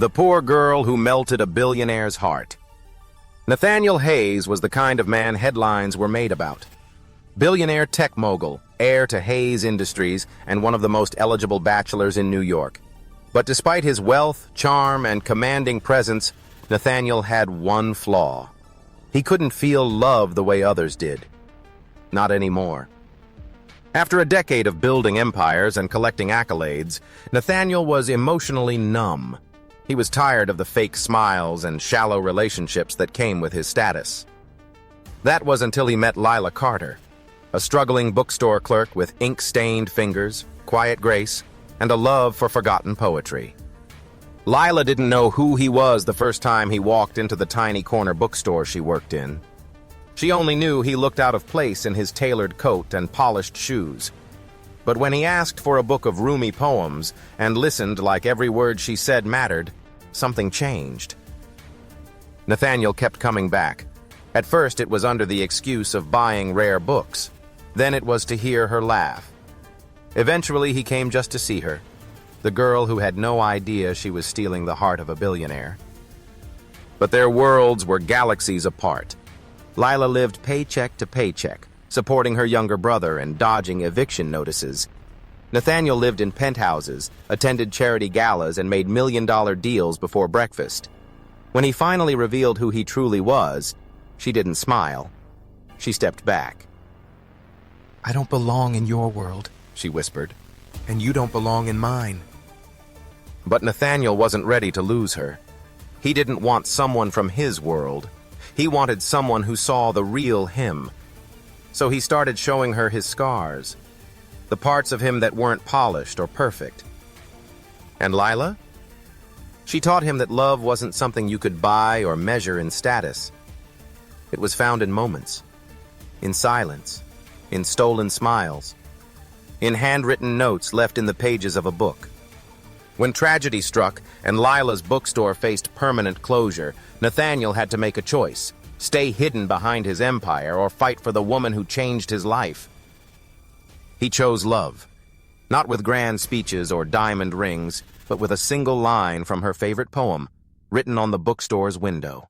The Poor Girl Who Melted a Billionaire's Heart. Nathaniel Hayes was the kind of man headlines were made about. Billionaire tech mogul, heir to Hayes Industries, and one of the most eligible bachelors in New York. But despite his wealth, charm, and commanding presence, Nathaniel had one flaw. He couldn't feel love the way others did. Not anymore. After a decade of building empires and collecting accolades, Nathaniel was emotionally numb. He was tired of the fake smiles and shallow relationships that came with his status. That was until he met Lila Carter, a struggling bookstore clerk with ink-stained fingers, quiet grace, and a love for forgotten poetry. Lila didn't know who he was the first time he walked into the tiny corner bookstore she worked in. She only knew he looked out of place in his tailored coat and polished shoes. But when he asked for a book of roomy poems and listened like every word she said mattered, something changed. Nathaniel kept coming back. At first it was under the excuse of buying rare books. Then it was to hear her laugh. Eventually he came just to see her, the girl who had no idea she was stealing the heart of a billionaire. But their worlds were galaxies apart. Lila lived paycheck to paycheck, supporting her younger brother and dodging eviction notices. Nathaniel lived in penthouses, attended charity galas, and made million-dollar deals before breakfast. When he finally revealed who he truly was, she didn't smile. She stepped back. "I don't belong in your world," she whispered, "and you don't belong in mine." But Nathaniel wasn't ready to lose her. He didn't want someone from his world. He wanted someone who saw the real him. So he started showing her his scars, the parts of him that weren't polished or perfect. And Lila? She taught him that love wasn't something you could buy or measure in status. It was found in moments, in silence, in stolen smiles, in handwritten notes left in the pages of a book. When tragedy struck and Lila's bookstore faced permanent closure, Nathaniel had to make a choice: stay hidden behind his empire or fight for the woman who changed his life. He chose love, not with grand speeches or diamond rings, but with a single line from her favorite poem, written on the bookstore's window.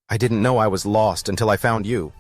"I didn't know I was lost until I found you."